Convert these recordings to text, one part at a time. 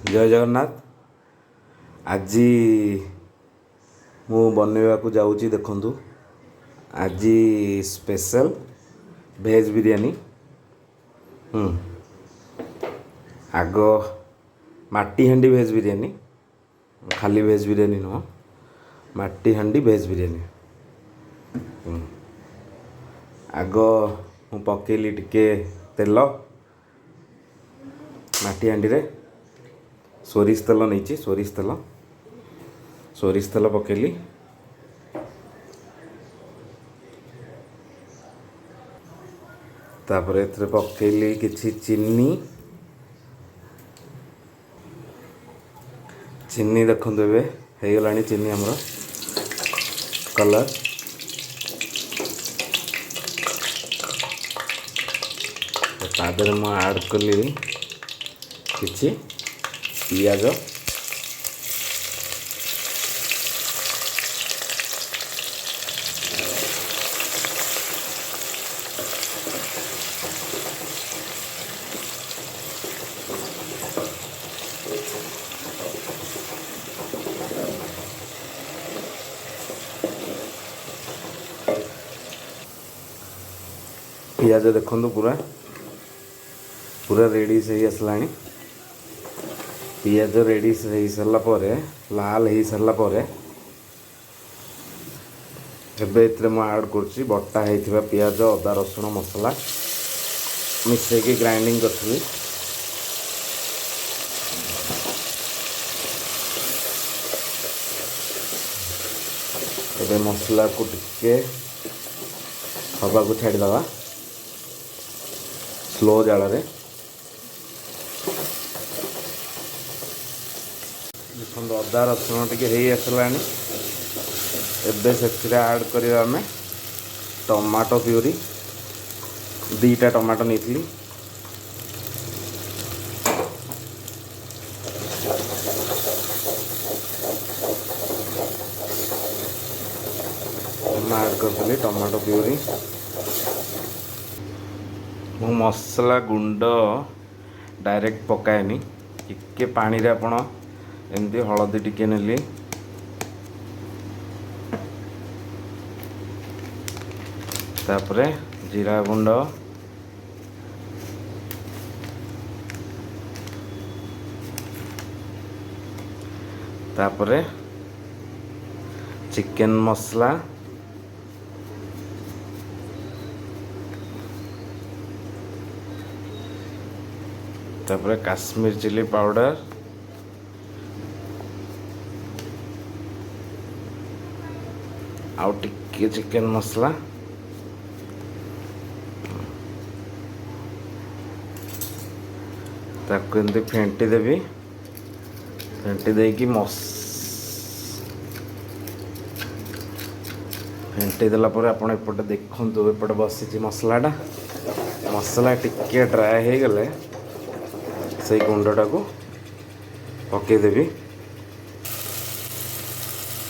जय जगन्नाथ। आज मु बनवा को जाऊँगी देखु। आज स्पेशल भेज बिरयानी। आग माटी हांडी भेज बिरयानी, खाली भेज बिरयानी नुह, माटी हांडी भेज बिरयानी। आग मु पकेली टिके तेल माटी हांडी रे, सोरिष तेल नहीं, सोरिष तेल पकेली। तापर एथरे पकेली किछि चीनी देखु हो गला चीनी हमर कलर। तादर मु ऐड कली किछि पियाज, पियाज देखो पूरा पूरा रेडी से आसला। पियाज रेडी से सारा पर लाल हो सारा पर एबे मु ऐड कर बटा होता पियाज, अदा, रसुण, मसला मिसेकी ग्राइंडिंग करी। एबे मसला को टिके हवा को छाड़ीदवा स्लो जाल रे। देखो अदा रसुण टिके हो आसला। एबे से ऐड करिया आमे टमाटो प्यूरी, 2टा टमाटो नहीं। ऐड कर टमाटो प्यूरी। मु मसला गुंड डायरेक्ट पकाएनी, टिके पानी रे आपण एमती हलदी टिके नेली, तापरे जीरा गुंड, तापरे चिकन मसला, तापरे काश्मीर चिली पाउडर, आउ टिके चिकन मसला, ताको एमती फेंटी देवी। फेंटी देकी फेंटी देला पर आपण एपटे देखंतु, एपटे बसी मसलाटा। मसला टिके ड्राए हो गले से गुंडटा को पके देवी।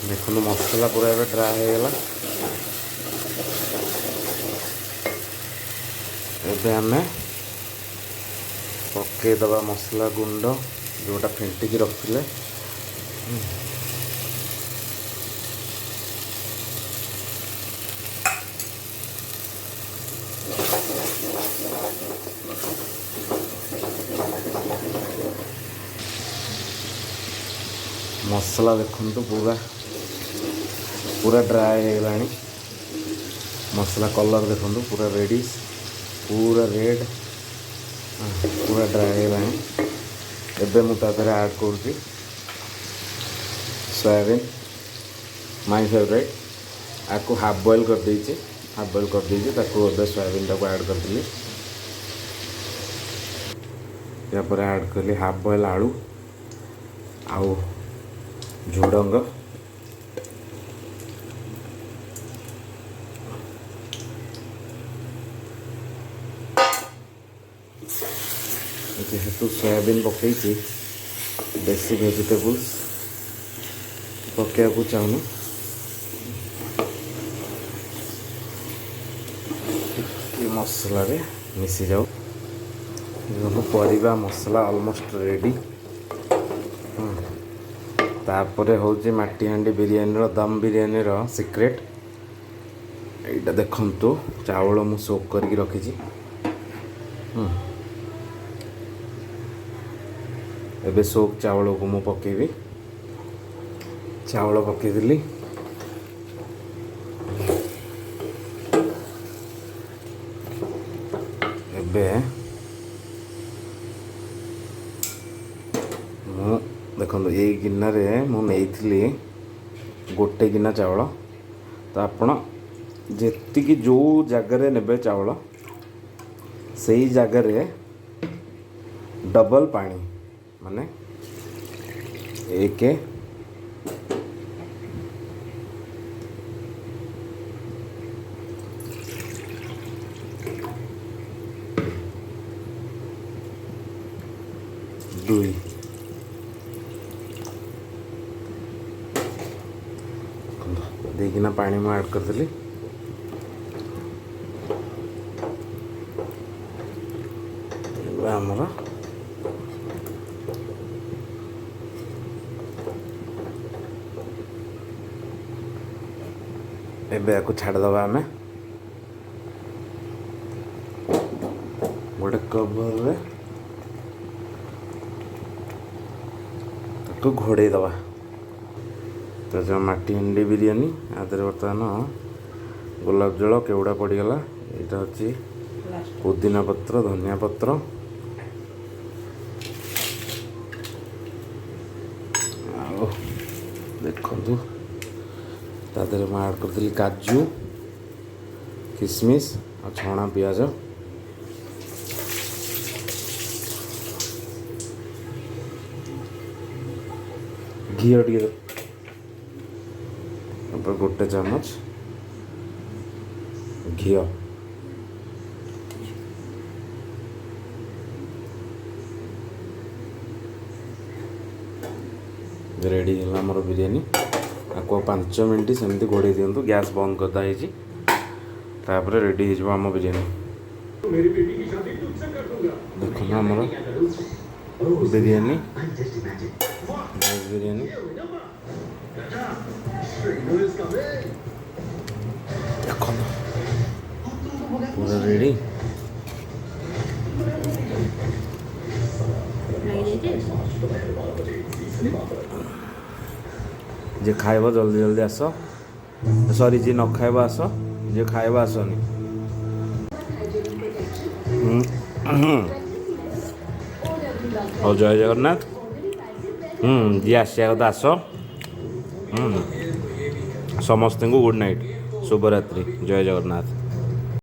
देखो मसला पूरा एबे ड्राए हो गला। एबे आमे पके दबा मसला गुंड जोटा फेंटिकी रखिले। मसला देखो पूरा पूरा ड्राए हो गलानी। मसला कलर देखो पूरा रेडी, पूरा रेड, पूरा ड्राए हो गलानी। एबे मु तादरे ऐड करूँ सोयाबीन, माय फेवरेट। आपको हाफ बॉयल कर दीजिए, हाफ बॉयल कर दीजिए ताको एबे सोयाबीन टाको ऐड कर दिली। या पर ऐड कली हाफ बॉयल आलू आउ झुडंग। जेहेतु सोयाबीन पकई बेसी वेजिटेबल्स पकड़ा को चाहूँ, मसला रे मिसी जाऊ। परिबा मसला ऑलमोस्ट रेडी। तापरे होची माटी हांडी बिरयानी दम बिरयानी सिक्रेट एटा देखंतु चावल मु सोक करके रखी एबे सोक चावल को मु पकेबी चावल पकेदेली एबे मु देखो ये गिन्ना मु नहीं गोटे गिना चावल तो आपण जी जो जगार ने चावल से ही जगार डबल पानी माने एक दुई देखना पानी में ऐड करदेली आमर एबे को छाड़दबा आमे गोटे कवर रे ताको घोड़े दबा तो जो माटी हांडी बिरयानी आदर बर्तमान गोलाप जल केवड़ा पड़गला यहाँ हूँ पुदीना पत्र धनिया पत्र देखु तादे मैं ऐड करदेली काजू किशमिश और छणा पियाज घी टे गोटे चामच घी रेडी है आमर बिरयानी आपको 5 मिनट सेमती घोड़े दिंतु गैस बंद करदाई तापर रेडी हो आम बिरयानी देखो आमर बिरयानी वेज बिरयानी देखो पूरा रेडी जे खाइब जल्दी जल्दी आस सॉरी जी न खाइब आस जे खाइब आसनी और जय जगन्नाथ जी आसिया कथा आस समस्त को गुड नाइट शुभ रात्रि जय जगन्नाथ।